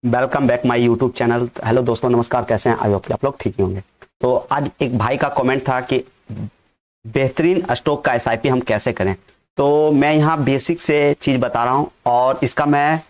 Welcome back my YouTube channel. Hello दोस्तों, नमस्कार। कैसे हैं? आई होप आप लोग ठीक ही होंगे। तो आज एक भाई का कमेंट था कि बेहतरीन स्टॉक का एसआईपी हम कैसे करें। तो मैं यहाँ बेसिक से चीज़ बता रहा हूँ और इसका मैं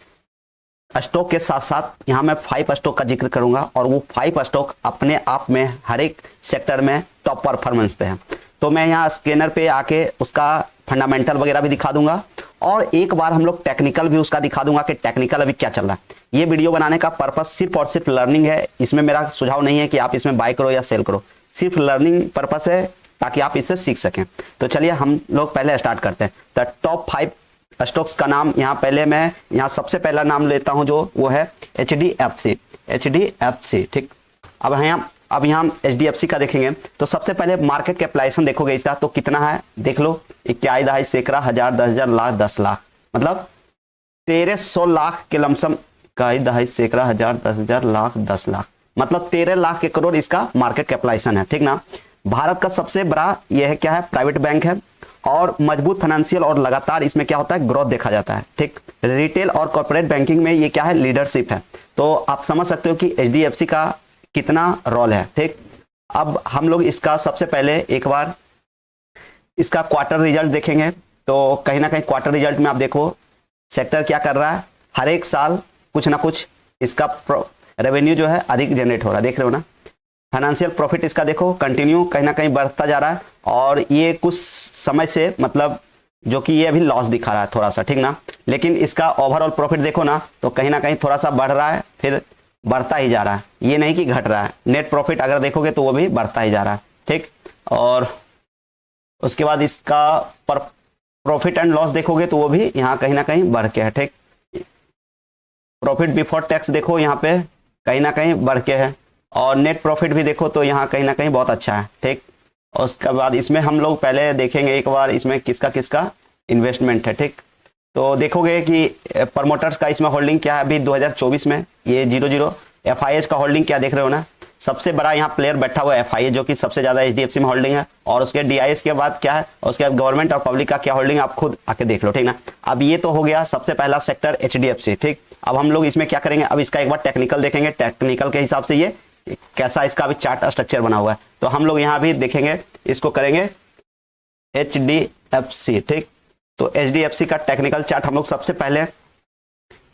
स्टॉक के साथ साथ यहाँ मैं 5 स्टॉक का जिक्र करूंगा और वो 5 स्टॉक अपने आप में हर एक सेक्टर में टॉप परफॉर्मेंस पे है। तो मैं यहाँ स्कैनर पे आके उसका फंडामेंटल वगैरह भी दिखा दूंगा और एक बार हम लोग टेक्निकल भी उसका दिखा दूंगा कि टेक्निकल अभी क्या चल रहा है। ये वीडियो बनाने का पर्पस सिर्फ और सिर्फ लर्निंग है। इसमें मेरा सुझाव नहीं है कि आप इसमें बाय करो या सेल करो, सिर्फ लर्निंग पर्पस है ताकि आप इससे सीख सकें। तो चलिए हम लोग पहले स्टार्ट करते हैं। तो टॉप 5 स्टॉक्स का नाम यहाँ पहले मैं यहाँ सबसे पहला नाम लेता हूँ जो वो है एचडीएफसी। ठीक, अब यहाँ एचडीएफसी का देखेंगे तो सबसे पहले मार्केट कैपिटलाइजेशन देखोगे इसका तो कितना है देख लो। 21 दहाई सैकड़ा हजार 10,000 लाख 10 लाख मतलब 1300 लाख के लमसम। 21 दहाई सैकड़ा हजार 10,000 लाख 10 लाख मतलब 13 लाख के करोड़ इसका मार्केट कैपिटलाइजेशन है। ठीक ना। भारत का सबसे बड़ा यह है क्या है, प्राइवेट बैंक है और मजबूत फाइनेंशियल और लगातार इसमें क्या होता है, ग्रोथ देखा जाता है। ठीक, रिटेल और कॉर्पोरेट बैंकिंग में ये क्या है, लीडरशिप है। तो आप समझ सकते हो कि एचडीएफसी का कितना रोल है। ठीक, अब हम लोग इसका सबसे पहले एक बार इसका क्वार्टर रिजल्ट देखेंगे तो कहीं ना कहीं क्वार्टर रिजल्ट में आप देखो सेक्टर क्या कर रहा है, हर एक साल कुछ ना कुछ इसका रेवेन्यू जो है अधिक जनरेट हो रहा है। देख रहे हो ना, फाइनेंशियल प्रॉफिट इसका देखो कंटिन्यू कहीं ना कहीं बढ़ता जा रहा है और ये कुछ समय से मतलब जो कि ये अभी लॉस दिखा रहा है थोड़ा सा। ठीक ना, लेकिन इसका ओवरऑल प्रॉफिट देखो ना तो कहीं ना कहीं थोड़ा सा बढ़ रहा है, फिर बढ़ता ही जा रहा है, ये नहीं कि घट रहा है। नेट प्रॉफिट अगर देखोगे तो वो भी बढ़ता ही जा रहा है। ठीक, और उसके बाद इसका प्रॉफिट एंड लॉस देखोगे तो वो भी यहाँ कहीं ना कहीं बढ़ के है। ठीक, प्रॉफिट बिफोर टैक्स देखो यहाँ पे कहीं ना कहीं बढ़ के है और नेट प्रॉफिट भी देखो तो यहाँ कहीं ना कहीं बहुत अच्छा है। ठीक, और उसके बाद इसमें हम लोग पहले देखेंगे एक बार इसमें किसका किसका इन्वेस्टमेंट है। ठीक, तो देखोगे कि प्रमोटर्स का इसमें होल्डिंग क्या है अभी 2024 में, ये 00। एफआईएच का होल्डिंग क्या देख रहे हो ना, सबसे बड़ा यहाँ प्लेयर बैठा हुआ है एफआईएच जो कि सबसे ज्यादा एचडीएफसी में होल्डिंग है। और उसके डीआईएस के बाद क्या है, उसके बाद गवर्नमेंट और पब्लिक का क्या होल्डिंग आप खुद आके देख लो। ठीक ना, अब ये तो हो गया सबसे पहला सेक्टर एचडीएफसी। ठीक, अब हम लोग इसमें क्या करेंगे, अब इसका एक बार टेक्निकल देखेंगे, टेक्निकल के हिसाब से ये कैसा इसका अभी चार्ट स्ट्रक्चर बना हुआ है। तो हम लोग यहाँ भी देखेंगे, इसको करेंगे एचडीएफसी। ठीक, तो एचडीएफसी का टेक्निकल चार्ट हम लोग सबसे पहले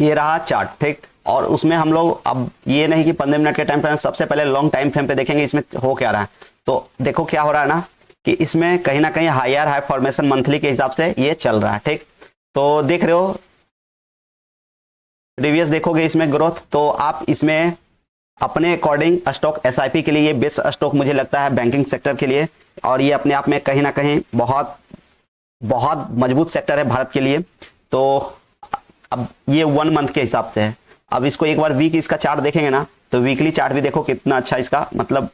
ये रहा चार्ट। ठीक, और उसमें हम लोग अब ये नहीं कि 15 मिनट के टाइम फ्रेम, सबसे पहले लॉन्ग टाइम फ्रेम पे देखेंगे इसमें हो क्या रहा है। तो देखो क्या हो रहा है ना कि इसमें कहीं ना कहीं हायर हाई फॉर्मेशन मंथली के हिसाब से ये चल रहा है। ठीक, तो देख रहे हो प्रीवियस देखोगे इसमें ग्रोथ, तो आप इसमें अपने अकॉर्डिंग स्टॉक एसआईपी के लिए ये बेस्ट स्टॉक मुझे लगता है बैंकिंग सेक्टर के लिए। और ये अपने आप में कहीं ना कहीं बहुत बहुत मजबूत सेक्टर है भारत के लिए। तो अब ये 1 मंथ के हिसाब से है। अब इसको एक बार वीक इसका चार्ट देखेंगे ना तो वीकली चार्ट भी देखो कितना अच्छा इसका मतलब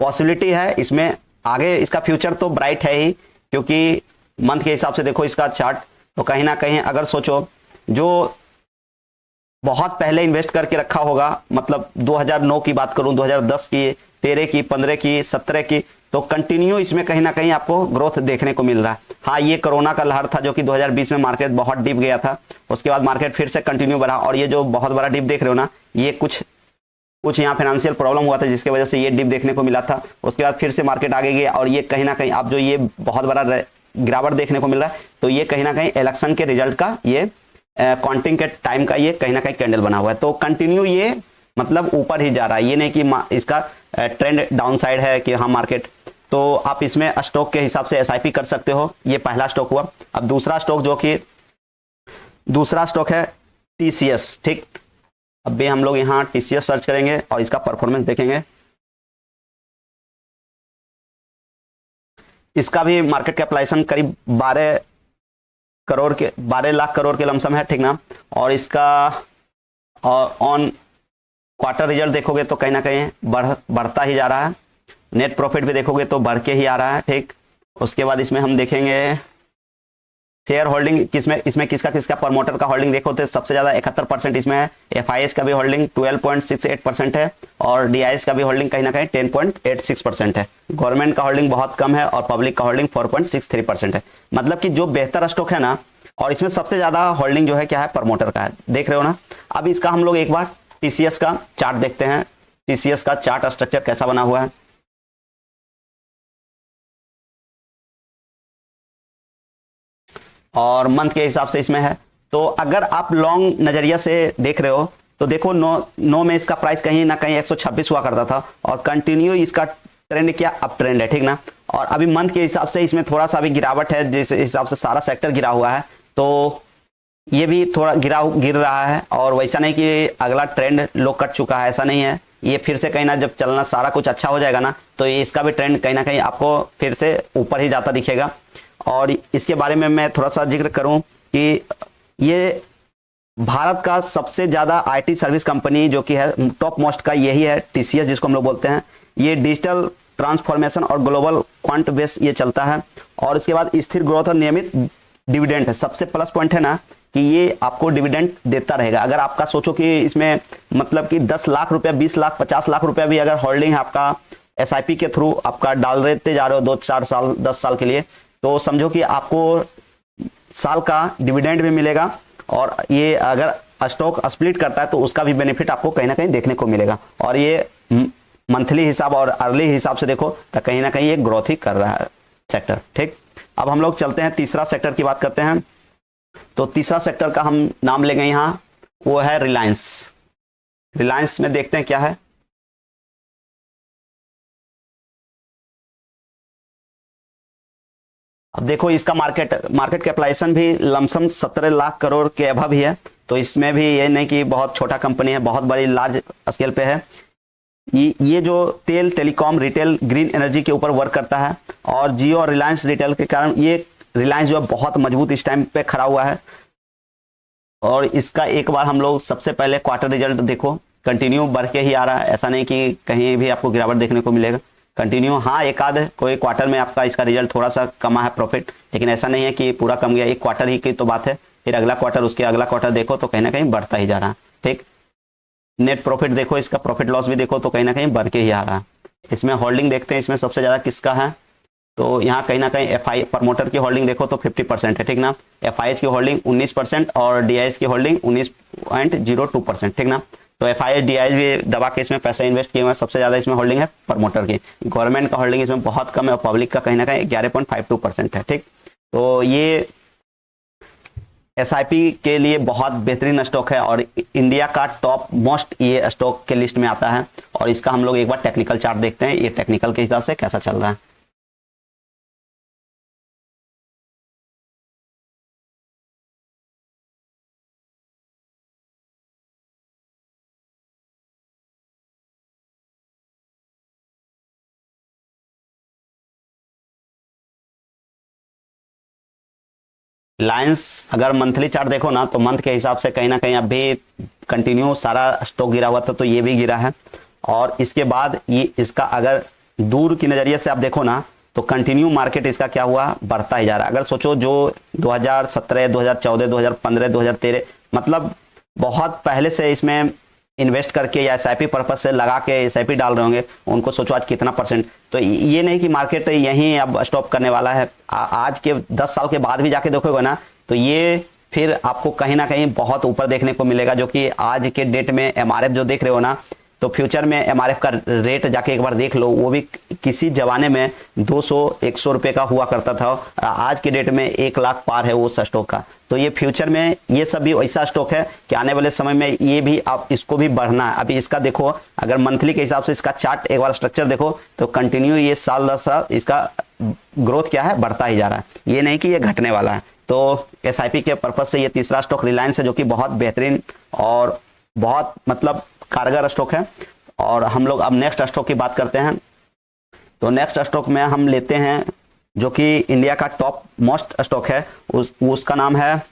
पॉसिबिलिटी है इसमें आगे। इसका फ्यूचर तो ब्राइट है ही, क्योंकि मंथ के हिसाब से देखो इसका चार्ट तो कहीं ना कहीं अगर सोचो जो बहुत पहले इन्वेस्ट करके रखा होगा, मतलब 2009 की बात करूं, 2010 की, 13 की, 15 की, 17 की, तो कंटिन्यू इसमें कहीं ना कहीं आपको ग्रोथ देखने को मिल रहा है। हाँ, ये कोरोना का लहर था जो कि 2020 में मार्केट बहुत डिप गया था, उसके बाद मार्केट फिर से कंटिन्यू बढ़ा और ये जो बहुत बड़ा डिप देख रहे हो ना, ये कुछ यहाँ फाइनेंशियल प्रॉब्लम हुआ था जिसकी वजह से ये डिप देखने को मिला था। उसके बाद फिर से मार्केट आगे गया और ये कहीं ना कहीं अब जो ये बहुत बड़ा गिरावट देखने को मिल रहा है, तो ये कहीं ना कहीं इलेक्शन के रिजल्ट का ये काउंटिंग के टाइम का ये कहीं ना कहीं कैंडल बना हुआ है। तो कंटिन्यू ये मतलब ऊपर ही जा रहा है, ये नहीं कि इसका ट्रेंड डाउन साइड है कि हाँ मार्केट। तो आप इसमें स्टॉक के हिसाब से एसआईपी कर सकते हो। ये पहला स्टॉक हुआ। अब दूसरा स्टॉक है टीसीएस। ठीक, अब भी हम लोग यहाँ टीसीएस सर्च करेंगे और इसका परफॉर्मेंस देखेंगे। इसका भी मार्केट कैपिटलाइजेशन करीब 12 लाख करोड़ के लमसम है। ठीक ना, और इसका ऑन क्वार्टर रिजल्ट देखोगे तो कहीं ना कहीं बढ़ता ही जा रहा है। नेट प्रॉफिट भी देखोगे तो बढ़ के ही आ रहा है। ठीक, उसके बाद इसमें हम देखेंगे शेयर होल्डिंग इसमें किसका किसका प्रमोटर का होल्डिंग देखो तो सबसे ज्यादा 71% इसमें है। एफआईएच का भी होल्डिंग 12.68% है और डीआईएस का भी होल्डिंग कहीं ना कहीं 10.86% है। गवर्नमेंट का होल्डिंग बहुत कम है और पब्लिक का होल्डिंग 4.63% है। मतलब कि जो बेहतर स्टॉक है ना और इसमें सबसे ज्यादा होल्डिंग जो है क्या है, प्रमोटर का है, देख रहे हो ना। अब इसका हम लोग एक बार टीसीएस का चार्ट देखते हैं, टीसीएस का चार्ट स्ट्रक्चर कैसा बना हुआ है। और मंथ के हिसाब से इसमें है। तो अगर आप लॉन्ग नजरिया से देख रहे हो तो देखो, नो में इसका प्राइस कहीं ना कहीं 126 हुआ करता था और कंटिन्यू इसका ट्रेंड क्या, अप ट्रेंड है, ठीक ना। और अभी मंथ के हिसाब से इसमें थोड़ा सा भी गिरावट है, जिस हिसाब से सारा सेक्टर गिरा हुआ है, तो ये भी थोड़ा गिर रहा है। और वैसा नहीं कि अगला ट्रेंड लो कट चुका है, ऐसा नहीं है। ये फिर से कहीं ना, जब चलना सारा कुछ अच्छा हो जाएगा ना, तो इसका भी ट्रेंड कहीं ना कहीं आपको फिर से ऊपर ही जाता दिखेगा। और इसके बारे में मैं थोड़ा सा जिक्र करूं कि ये भारत का सबसे ज्यादा आईटी सर्विस कंपनी जो कि है टॉप मोस्ट का, यही है टीसीएस, जिसको हम लोग बोलते हैं। ये डिजिटल ट्रांसफॉर्मेशन और ग्लोबल क्वांट बेस ये चलता है। और इसके बाद स्थिर ग्रोथ और नियमित डिविडेंड है। सबसे प्लस पॉइंट है ना कि ये आपको डिविडेंड देता रहेगा। अगर आपका सोचो कि इसमें मतलब कि 10 लाख रुपया, 20 लाख, 50 लाख रुपया भी अगर होल्डिंग है आपका एसआईपी के थ्रू आपका डाल देते जा रहे हो 2-4 साल, 10 साल के लिए, तो समझो कि आपको साल का डिविडेंड भी मिलेगा। और ये अगर स्टॉक स्प्लिट करता है तो उसका भी बेनिफिट आपको कहीं ना कहीं देखने को मिलेगा। और ये मंथली हिसाब और अर्ली हिसाब से देखो तो कहीं ना कहीं ये ग्रोथ ही कर रहा है सेक्टर, ठीक। अब हम लोग चलते हैं तीसरा सेक्टर की बात करते हैं। तो तीसरा सेक्टर का हम नाम लेंगे यहां, वो है रिलायंस। रिलायंस में देखते हैं क्या है। अब देखो इसका मार्केट कैपिटलाइजेशन भी लमसम 17 लाख करोड़ के अभव ही है। तो इसमें भी ये नहीं कि बहुत छोटा कंपनी है, बहुत बड़ी लार्ज स्केल पे है। ये जो तेल, टेलीकॉम, रिटेल, ग्रीन एनर्जी के ऊपर वर्क करता है। और जियो और रिलायंस रिटेल के कारण ये रिलायंस जो है बहुत मजबूत इस टाइम पे खड़ा हुआ है। और इसका एक बार हम लोग सबसे पहले क्वार्टर रिजल्ट देखो, कंटिन्यू बढ़ के ही आ रहा है, ऐसा नहीं कि कहीं भी आपको गिरावट देखने को मिलेगा, कंटिन्यू। हाँ, एक आध कोई क्वार्टर में आपका इसका रिजल्ट थोड़ा सा कमा है प्रॉफिट, लेकिन ऐसा नहीं है कि पूरा कम गया। एक क्वार्टर ही की तो बात है, फिर अगला क्वार्टर, उसके अगला क्वार्टर देखो तो कहीं ना कहीं बढ़ता ही जा रहा है, ठीक। नेट प्रॉफिट देखो, इसका प्रॉफिट लॉस भी देखो तो कहीं ना कहीं बढ़ के ही आ रहा है। इसमें होल्डिंग देखते हैं, इसमें सबसे ज्यादा किसका है, तो यहाँ कहीं ना कहीं एफआई प्रमोटर की होल्डिंग देखो तो 50% है, ठीक ना। एफआईएच की होल्डिंग 19% और डीआईएच की होल्डिंग 19.02%, ठीक ना। तो एफआईएच, डीआईएच भी दबा के इसमें पैसे इन्वेस्ट किए हुए हैं। सबसे ज्यादा इसमें होल्डिंग है प्रमोटर की। गवर्नमेंट का होल्डिंग इसमें बहुत कम है और पब्लिक का कहीं ना कहीं 11.52% है, ठीक। तो ये एसआईपी के लिए बहुत बेहतरीन स्टॉक है और इंडिया का टॉप मोस्ट ये स्टॉक के लिस्ट में आता है। और इसका हम लोग एक बार टेक्निकल चार्ट देखते हैं, ये टेक्निकल के हिसाब से कैसा चल रहा है। रिलायंस अगर मंथली चार्ट देखो ना तो मंथ के हिसाब से कहीं ना कहीं अभी कंटिन्यू सारा स्टॉक गिरा हुआ था, तो ये भी गिरा है। और इसके बाद ये इसका अगर दूर की नजरिए से आप देखो ना तो कंटिन्यू मार्केट इसका क्या हुआ, बढ़ता ही जा रहा है। अगर सोचो जो 2017, 2014, 2015, 2013 मतलब बहुत पहले से इसमें इन्वेस्ट करके या एसआईपी पर्पज से लगा के एसआईपी डाल रहे होंगे, उनको सोचो आज कितना परसेंट। तो ये नहीं कि मार्केट यहीं अब स्टॉप करने वाला है। आज के 10 साल के बाद भी जाके देखोगे ना तो ये फिर आपको कहीं ना कहीं बहुत ऊपर देखने को मिलेगा, जो कि आज के डेट में एमआरएफ जो देख रहे हो ना, तो फ्यूचर में एमआरएफ का रेट जाके एक बार देख लो, वो भी किसी जमाने में 200-100 रुपए का हुआ करता था, आज के डेट में 1 लाख पार है वो स्टॉक का। तो ये फ्यूचर में ये सब भी वैसा स्टॉक है कि आने वाले समय में ये भी आप इसको भी बढ़ना है। अभी इसका देखो, अगर मंथली के हिसाब से इसका चार्ट एक बार स्ट्रक्चर देखो तो कंटिन्यू ये साल 10 साल इसका ग्रोथ क्या है, बढ़ता ही जा रहा है, ये नहीं कि ये घटने वाला है। तो एसआईपी के पर्पज से ये तीसरा स्टॉक रिलायंस है, जो कि बहुत बेहतरीन और बहुत मतलब कारगर स्टॉक है। और हम लोग अब नेक्स्ट स्टॉक की बात करते हैं। तो नेक्स्ट स्टॉक में हम लेते हैं जो कि इंडिया का टॉप मोस्ट स्टॉक है, उसका नाम है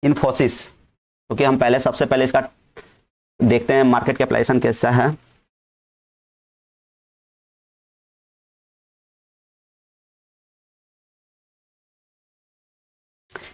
इन्फोसिस। क्योंकि हम पहले सबसे पहले इसका देखते हैं मार्केट कैपिटलाइजेशन कैसा है।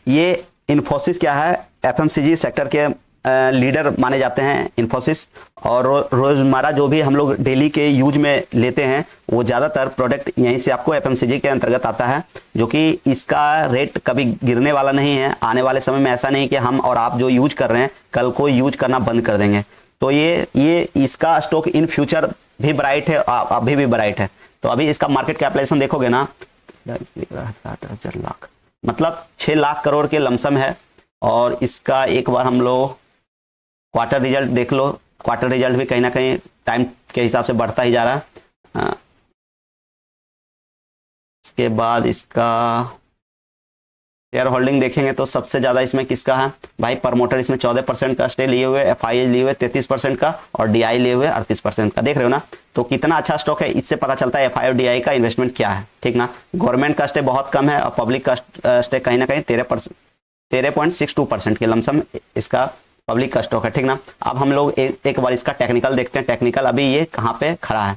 ये इन्फोसिस क्या है, एफएमसीजी सेक्टर के लीडर माने जाते हैं इन्फोसिस, और रोजमर्रा जो भी हम लोग डेली के यूज में लेते हैं वो ज़्यादातर प्रोडक्ट यहीं से आपको एफएमसीजी के अंतर्गत आता है, जो कि इसका रेट कभी गिरने वाला नहीं है। आने वाले समय में ऐसा नहीं कि हम और आप जो यूज कर रहे हैं कल को यूज करना बंद कर देंगे। तो ये इसका स्टॉक इन फ्यूचर भी ब्राइट है, अभी भी ब्राइट है। तो अभी इसका मार्केट कैपिटलाइजेशन देखोगे ना, 10 लाख, मतलब 6 लाख करोड़ के लमसम है। और इसका एक बार हम लोग क्वार्टर रिजल्ट देख लो, क्वार्टर रिजल्ट भी कहीं ना कहीं टाइम के हिसाब से बढ़ता ही जा रहा है। इसके बाद इसका शेयर होल्डिंग देखेंगे तो सबसे ज्यादा इसमें किसका है भाई, प्रमोटर इसमें 14% का स्टे लिए हुए, एफआईआई लिए हुए 33% का, और डीआई लिए हुए 38% का। देख रहे हो ना, तो कितना अच्छा स्टॉक है। इससे पता चलता है एफआईआई और डीआई का इन्वेस्टमेंट क्या है, ठीक ना। गवर्नमेंट का स्टे बहुत कम है और पब्लिक का स्टे कहीं ना कहीं 13.62% के लमसम इसका पब्लिक का स्टॉक है, ठीक ना। अब हम लोग एक बार इसका टेक्निकल देखते हैं। टेक्निकल अभी ये कहाँ पे खड़ा है,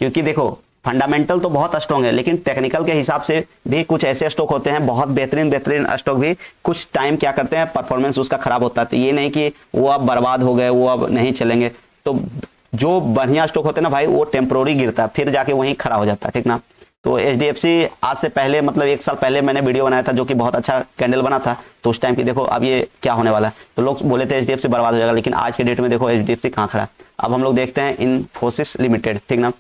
क्योंकि देखो फंडामेंटल तो बहुत स्ट्रॉन्ग है, लेकिन टेक्निकल के हिसाब से भी कुछ ऐसे स्टॉक होते हैं बहुत बेहतरीन स्टॉक भी कुछ टाइम क्या करते हैं, परफॉर्मेंस उसका खराब होता है। तो ये नहीं कि वो अब बर्बाद हो गए, वो अब नहीं चलेंगे। तो जो बढ़िया स्टॉक होते हैं ना भाई, वो टेम्पोररी गिरता है, फिर जाके वहीं खड़ा हो जाता है, ठीक ना। तो एचडीएफसी आज से पहले, मतलब 1 साल पहले मैंने वीडियो बनाया था जो कि बहुत अच्छा कैंडल बना था। तो उस टाइम की देखो अब ये क्या होने वाला है। तो लोग बोले थे एचडीएफसी बर्बाद हो जाएगा, लेकिन आज के डेट में देखो एचडीएफसी कहाँ खड़ा है। अब हम लोग देखते हैं इन्फोसिस लिमिटेड, ठीक ना।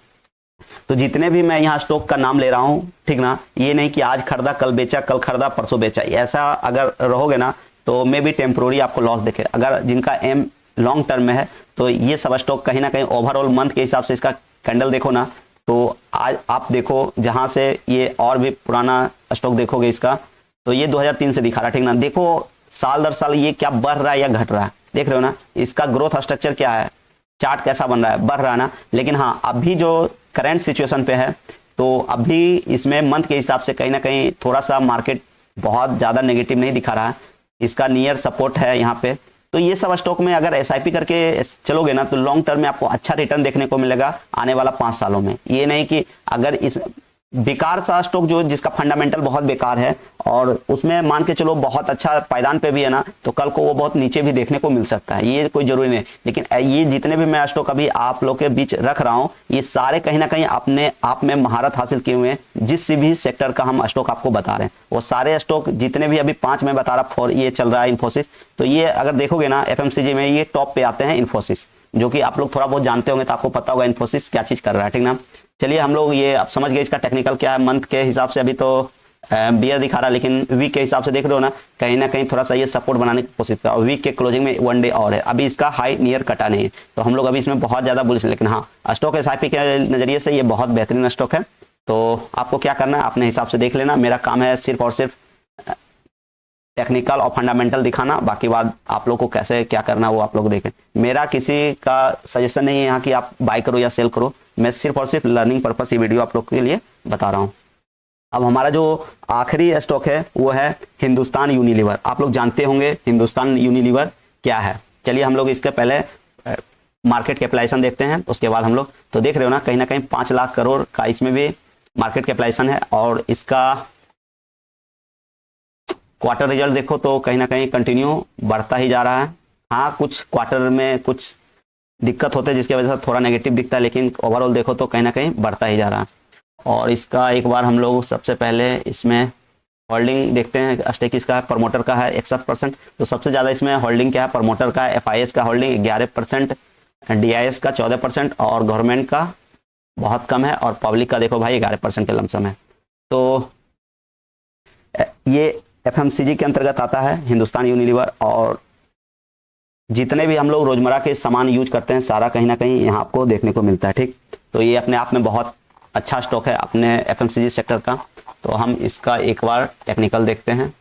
तो जितने भी मैं यहाँ स्टॉक का नाम ले रहा हूँ, ठीक ना, ये नहीं कि आज खरीदा कल बेचा, कल खरीदा परसों बेचा, ऐसा अगर रहोगे ना तो मे भी टेम्पोररी आपको लॉस दिखे। अगर जिनका एम लॉन्ग टर्म में है तो ये सब स्टॉक कहीं ना कहीं ओवरऑल मंथ के हिसाब से इसका कैंडल देखो ना, तो आज आप देखो जहां से ये और भी पुराना स्टॉक देखोगे इसका, तो ये 2003 से दिखा रहा है, ठीक ना। देखो साल दर साल ये क्या बढ़ रहा है या घट रहा है, देख रहे हो ना। इसका ग्रोथ स्ट्रक्चर क्या है, चार्ट कैसा बन रहा है, बढ़ रहा है ना। लेकिन हाँ, अभी जो करंट सिचुएशन पे है, तो अभी इसमें मंथ के हिसाब से कहीं ना कहीं थोड़ा सा मार्केट बहुत ज़्यादा नेगेटिव नहीं दिखा रहा है। इसका नियर सपोर्ट है यहाँ पे। तो ये सब स्टॉक में अगर एसआईपी करके चलोगे ना तो लॉन्ग टर्म में आपको अच्छा रिटर्न देखने को मिलेगा आने वाला 5 सालों में। ये नहीं कि अगर इस बेकार सा स्टॉक जो जिसका फंडामेंटल बहुत बेकार है और उसमें मान के चलो बहुत अच्छा पायदान पे भी है ना, तो कल को वो बहुत नीचे भी देखने को मिल सकता है, ये कोई जरूरी नहीं। लेकिन ये जितने भी मैं स्टॉक अभी आप लोग के बीच रख रहा हूँ, ये सारे कहीं ना कहीं अपने आप में महारत हासिल किए हुए हैं। जिस भी सेक्टर का हम स्टॉक आपको बता रहे हैं, वो सारे स्टॉक जितने भी अभी 5 में बता रहा, ये चल रहा है इन्फोसिस। तो ये अगर देखोगे ना एफएमसीजी में ये टॉप पे आते हैं इन्फोसिस, जो कि आप लोग थोड़ा बहुत जानते होंगे, तो आपको पता होगा इन्फोसिस क्या चीज कर रहा है, ठीक ना। चलिए हम लोग ये अब समझ गए इसका टेक्निकल क्या है। मंथ के हिसाब से अभी तो बियर दिखा रहा है, लेकिन वीक के हिसाब से देख रहे हो ना कहीं थोड़ा सा ये सपोर्ट बनाने की कोशिश कर। और वीक के क्लोजिंग में 1 डे और है, अभी इसका हाई नियर कटा नहीं है, तो हम लोग अभी इसमें बहुत ज्यादा बुलिश। लेकिन हाँ, स्टॉक एसआईपी के नजरिए से ये बहुत बेहतरीन स्टॉक है। तो आपको क्या करना है, अपने हिसाब से देख लेना। मेरा काम है सिर्फ और सिर्फ टेक्निकल और फंडामेंटल दिखाना, बाकी बात आप लोग को कैसे क्या करना वो आप लोग देखें। मेरा किसी का सजेशन नहीं है यहाँ कि आप बाय करो या सेल करो, मैं सिर्फ और सिर्फ लर्निंग पर्पस ये वीडियो आप लोग के लिए बता रहा हूँ। अब हमारा जो आखिरी स्टॉक है वो है हिंदुस्तान यूनिलीवर। आप लोग जानते होंगे हिंदुस्तान यूनिलीवर क्या है। चलिए हम लोग इसके पहले मार्केट कैपिटलाइजेशन देखते हैं, उसके बाद हम लोग तो देख रहे हो ना कहीं 5 लाख करोड़ का इसमें भी मार्केट कैपिटलाइजेशन है। और इसका क्वार्टर रिजल्ट देखो तो कहीं ना कहीं कंटिन्यू बढ़ता ही जा रहा है। हाँ, कुछ क्वार्टर में कुछ दिक्कत होते हैं जिसकी वजह से थोड़ा नेगेटिव दिखता है, लेकिन ओवरऑल देखो तो कहीं ना कहीं बढ़ता ही जा रहा है। और इसका एक बार हम लोग सबसे पहले इसमें होल्डिंग देखते हैं। स्टेक इसका है, प्रमोटर का है 61%। तो सबसे ज़्यादा इसमें होल्डिंग क्या है, प्रमोटर का, एफआईएस का होल्डिंग 11%, डीआईएस का 14% और गवर्नमेंट का बहुत कम है। और पब्लिक का देखो भाई 11% के लमसम है। तो ये एफएमसीजी के अंतर्गत आता है हिंदुस्तान यूनिलीवर। और जितने भी हम लोग रोजमर्रा के सामान यूज करते हैं सारा कहीं ना कहीं यहाँ आपको देखने को मिलता है, ठीक। तो ये अपने आप में बहुत अच्छा स्टॉक है अपने एफएमसीजी सेक्टर का। तो हम इसका एक बार टेक्निकल देखते हैं।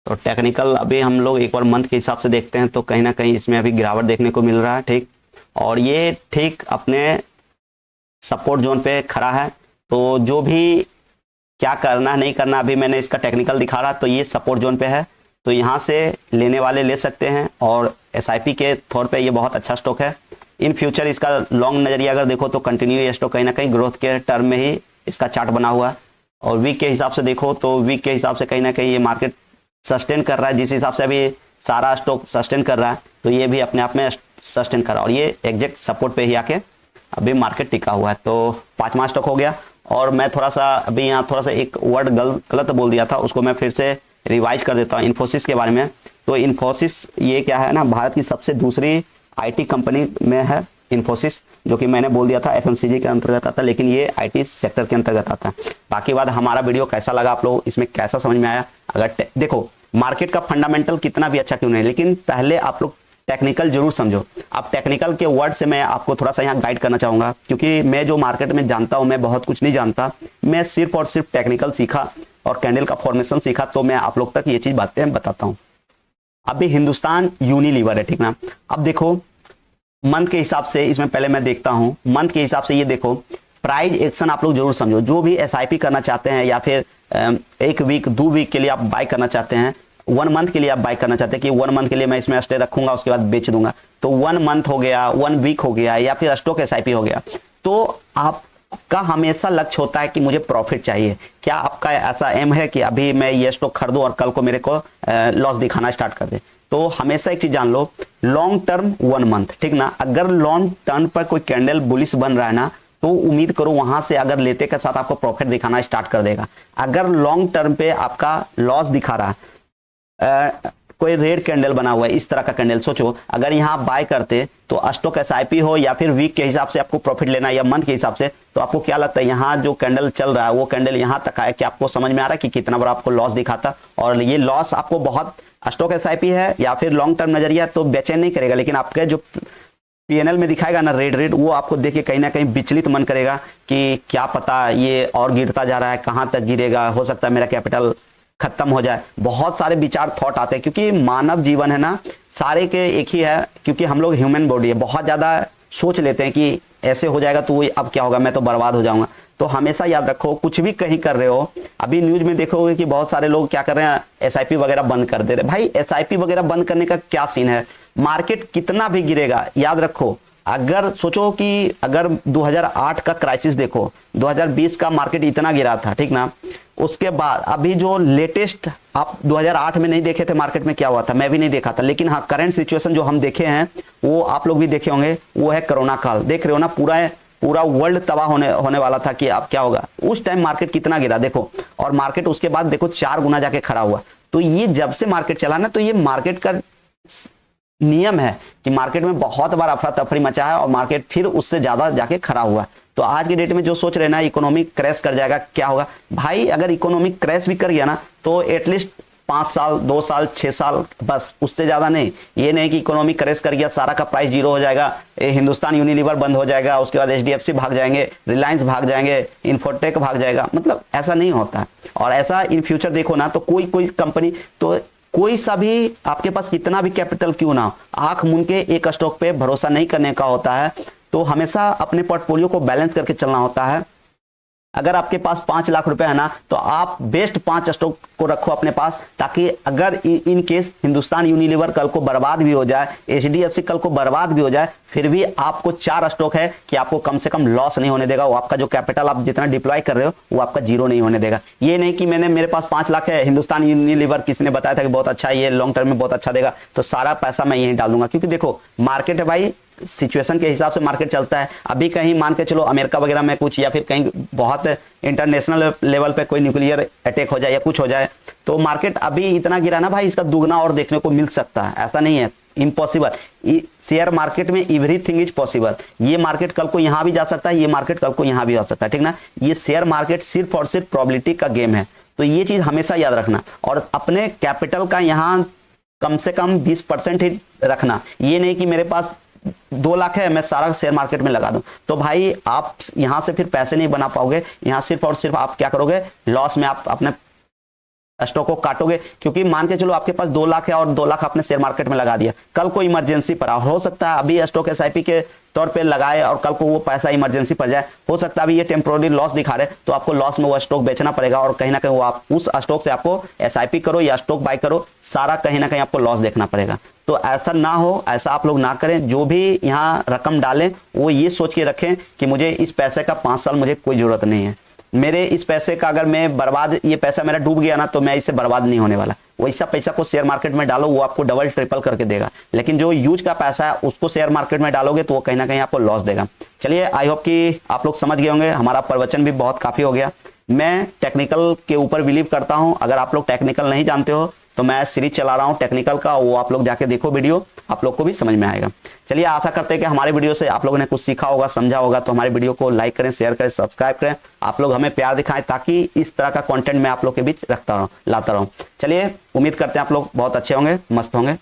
तो टेक्निकल अभी हम लोग एक बार मंथ के हिसाब से देखते हैं, तो कहीं ना कहीं इसमें अभी गिरावट देखने को मिल रहा है, ठीक। और ये ठीक अपने सपोर्ट जोन पे खड़ा है। तो जो भी क्या करना नहीं करना अभी मैंने इसका टेक्निकल दिखा रहा, तो ये सपोर्ट जोन पे है। तो यहाँ से लेने वाले ले सकते हैं और एसआईपी के तौर पे ये बहुत अच्छा स्टॉक है। इन फ्यूचर इसका लॉन्ग नजरिया अगर देखो तो कंटिन्यू ये स्टॉक कहीं ना कहीं ग्रोथ के टर्म में ही इसका चार्ट बना हुआ है। और वीक के हिसाब से देखो तो वीक के हिसाब से कहीं ना कहीं ये मार्केट सस्टेन कर रहा है, जिस हिसाब से अभी सारा स्टॉक सस्टेन कर रहा है तो ये भी अपने आप में सस्टेन कर रहा है, और ये एग्जैक्ट सपोर्ट पे ही आके अभी मार्केट टिका हुआ है। तो 5वां स्टॉक हो गया। और मैं थोड़ा सा अभी यहाँ थोड़ा सा एक वर्ड गलत बोल दिया था, उसको मैं फिर से रिवाइज कर देता हूँ इन्फोसिस के बारे में। तो इन्फोसिस ये क्या है ना, भारत की सबसे दूसरी आईटी कंपनी में है इन्फोसिस, जो कि मैंने बोल दिया था एफएमसीजी के अंतर्गत आता है, लेकिन ये आईटी सेक्टर के अंतर्गत आता है। बाकी बात हमारा वीडियो कैसा लगा, आप लोग इसमें कैसा समझ में आया। अगर देखो मार्केट का फंडामेंटल कितना भी अच्छा क्यों नहीं, लेकिन पहले आप लोग टेक्निकल जरूर समझो। अब टेक्निकल के वर्ड से मैं आपको थोड़ा सा यहाँ गाइड करना चाहूंगा, क्योंकि मैं जो मार्केट में जानता हूँ मैं बहुत कुछ नहीं जानता, मैं सिर्फ और सिर्फ टेक्निकल सीखा और कैंडल का फॉर्मेशन सीखा, तो मैं आप लोग तक ये चीज बातें बताता हूँ। अभी हिंदुस्तान यूनिलीवर है, ठीक ना। अब देखो मंथ के हिसाब से, इसमें पहले मैं देखता हूं मंथ के हिसाब से, ये देखो प्राइस एक्शन आप लोग जरूर समझो। जो भी एसआईपी करना चाहते हैं या फिर 1 वीक 2 वीक के लिए आप बाय करना चाहते हैं, 1 मंथ के लिए आप बाय करना चाहते हैं कि 1 मंथ के लिए मैं इसमें स्टे रखूंगा उसके बाद बेच दूंगा, तो 1 मंथ हो गया, 1 वीक हो गया, या फिर स्टॉक एसआईपी हो गया, तो आपका हमेशा लक्ष्य होता है कि मुझे प्रॉफिट चाहिए। क्या आपका ऐसा एम है कि अभी मैं ये स्टॉक खरीदूं और कल को मेरे को लॉस दिखाना स्टार्ट कर दे? तो हमेशा एक चीज जान लो, लॉन्ग टर्म 1 मंथ, ठीक ना। अगर लॉन्ग टर्म पर कोई कैंडल बुलिश बन रहा है ना, तो उम्मीद करो वहां से अगर लेते के साथ आपको प्रॉफिट दिखाना स्टार्ट कर देगा। अगर लॉन्ग टर्म पे आपका लॉस दिखा रहा है, कोई रेड कैंडल बना हुआ है, इस तरह का कैंडल, सोचो अगर यहाँ आप बाय करते तो स्टॉक एसआईपी हो या फिर वीक के हिसाब से आपको प्रॉफिट लेना है या मंथ के हिसाब से, तो आपको क्या लगता है यहाँ जो कैंडल चल रहा है वो कैंडल यहाँ तक आया कि आपको समझ में आ रहा है कि कितना बड़ा आपको लॉस दिखाता, और ये लॉस आपको बहुत, स्टॉक एसआईपी है या फिर लॉन्ग टर्म नजरिया तो बेचैन नहीं करेगा, लेकिन आपके जो पीएनएल में दिखाएगा ना रेड, वो आपको देख के कहीं ना कहीं विचलित मन करेगा कि क्या पता ये और गिरता जा रहा है, कहां तक गिरेगा, हो सकता है मेरा कैपिटल खत्म हो जाए। बहुत सारे विचार थॉट आते हैं, क्योंकि मानव जीवन है ना, सारे के एक ही है, क्योंकि हम लोग ह्यूमन बॉडी है, बहुत ज्यादा सोच लेते हैं कि ऐसे हो जाएगा तो अब क्या होगा, मैं तो बर्बाद हो जाऊंगा। तो हमेशा याद रखो, कुछ भी कहीं कर रहे हो, अभी न्यूज में देखोगे कि बहुत सारे लोग क्या कर रहे हैं, एसआईपी वगैरह बंद कर दे रहे। भाई एसआईपी वगैरह बंद करने का क्या सीन है, मार्केट कितना भी गिरेगा, याद रखो, अगर सोचो कि अगर 2008 का क्राइसिस देखो, 2020 का मार्केट इतना गिरा था, ठीक ना, उसके बाद अभी जो लेटेस्ट आप 2008 में नहीं देखे थे मार्केट में क्या हुआ था, मैं भी नहीं देखा था, लेकिन हाँ करंट सिचुएशन जो हम देखे हैं वो आप लोग भी देखे होंगे, वो है कोरोना काल। देख रहे हो ना, पूरा वर्ल्ड तबाह होने वाला था कि अब क्या होगा। उस टाइम मार्केट कितना गिरा देखो, और मार्केट उसके बाद देखो 4 गुना जाके खड़ा हुआ। तो ये जब से मार्केट चला ना, तो ये मार्केट का नियम है कि मार्केट में बहुत बार अफरा तफरी मचा है और मार्केट फिर उससे ज्यादा जाके खड़ा हुआ। तो आज की डेट में जो सोच रहे ना इकोनॉमिक क्रैश कर जाएगा, क्या होगा भाई, अगर इकोनॉमिक क्रैश भी कर गया ना तो एटलीस्ट 5 साल 2 साल 6 साल, बस उससे ज्यादा नहीं। ये नहीं कि इकोनॉमिक क्रैश कर गया सारा का प्राइस 0 हो जाएगा, हिंदुस्तान यूनिलीवर बंद हो जाएगा, उसके बाद एचडीएफसी भाग जाएंगे, रिलायंस भाग जाएंगे, इन्फोटेक भाग जाएगा, मतलब ऐसा नहीं होता। और ऐसा इन फ्यूचर देखो ना तो कोई कंपनी, तो कोई सा भी आपके पास कितना भी कैपिटल क्यों ना हो, आंख मूंद के एक स्टॉक पे भरोसा नहीं करने का होता है। तो हमेशा अपने पोर्टफोलियो को बैलेंस करके चलना होता है। अगर आपके पास 5 लाख रुपए है ना, तो आप बेस्ट 5 स्टॉक को रखो अपने पास, ताकि अगर इन केस हिंदुस्तान यूनिलीवर कल को बर्बाद भी हो जाए, एचडीएफसी कल को बर्बाद भी हो जाए, फिर भी आपको 4 स्टॉक है कि आपको कम से कम लॉस नहीं होने देगा। वो आपका जो कैपिटल आप जितना डिप्लॉय कर रहे हो वो आपका 0 नहीं होने देगा। ये नहीं कि मेरे पास 5 लाख है, हिंदुस्तान यूनिलीवर किसी ने बताया था कि बहुत अच्छा है, ये लॉन्ग टर्म में बहुत अच्छा देगा, तो सारा पैसा मैं यहीं डाल दूंगा। क्योंकि देखो मार्केट है भाई, सिचुएशन के हिसाब से मार्केट चलता है। अभी कहीं मान के चलो अमेरिका वगैरह में कुछ, या फिर कहीं बहुत इंटरनेशनल लेवल पे कोई न्यूक्लियर अटैक हो जाए या कुछ हो जाए, तो मार्केट अभी इतना गिरा ना भाई, इसका दुगना और देखने को मिल सकता है। ऐसा नहीं है इम्पॉसिबल, शेयर मार्केट में एवरीथिंग इज पॉसिबल। ये मार्केट कल को यहां भी जा सकता है, ये मार्केट कल को यहां भी हो सकता है, ठीक ना। ये शेयर मार्केट सिर्फ और सिर्फ प्रोबेबिलिटी का गेम है, तो ये चीज हमेशा याद रखना। और अपने कैपिटल का यहाँ कम से कम 20% ही रखना। ये नहीं कि मेरे पास 2 लाख है, मैं सारा शेयर मार्केट में लगा दूं, तो भाई आप यहां से फिर पैसे नहीं बना पाओगे। यहां सिर्फ और सिर्फ आप क्या करोगे, लॉस में आप अपने स्टॉक को काटोगे, क्योंकि मान के चलो आपके पास 2 लाख है और 2 लाख आपने शेयर मार्केट में लगा दिया, कल को इमरजेंसी पड़ा, हो सकता है अभी स्टॉक एसआईपी के तौर पे लगाए और कल को वो पैसा इमरजेंसी पड़ जाए, हो सकता है अभी ये टेम्पोररी लॉस दिखा रहे, तो आपको लॉस में वो स्टॉक बेचना पड़ेगा और कहीं ना कहीं वो आप उस स्टॉक से आपको एसआईपी करो या स्टॉक बाय करो, सारा कहीं ना कहीं आपको लॉस देखना पड़ेगा। तो ऐसा ना हो, ऐसा आप लोग ना करें। जो भी यहाँ रकम डालें वो ये सोच के रखें कि मुझे इस पैसे का 5 साल मुझे कोई जरूरत नहीं है, मेरे इस पैसे का अगर मैं बर्बाद, ये पैसा मेरा डूब गया ना तो मैं इससे बर्बाद नहीं होने वाला। वैसा पैसा को शेयर मार्केट में डालो, वो आपको डबल ट्रिपल करके देगा। लेकिन जो यूज का पैसा है उसको शेयर मार्केट में डालोगे तो वो कहीं ना कहीं आपको लॉस देगा। चलिए, आई होप कि आप लोग समझ गए होंगे। हमारा प्रवचन भी बहुत काफी हो गया। मैं टेक्निकल के ऊपर बिलीव करता हूं। अगर आप लोग टेक्निकल नहीं जानते हो तो मैं सीरीज चला रहा हूं टेक्निकल का, वो आप लोग जाके देखो वीडियो, आप लोग को भी समझ में आएगा। चलिए, आशा करते हैं कि हमारे वीडियो से आप लोगों ने कुछ सीखा होगा, समझा होगा। तो हमारे वीडियो को लाइक करें, शेयर करें, सब्सक्राइब करें। आप लोग हमें प्यार दिखाएं ताकि इस तरह का कंटेंट मैं आप लोग के बीच लाता रहूं। चलिए, उम्मीद करते हैं आप लोग बहुत अच्छे होंगे, मस्त होंगे।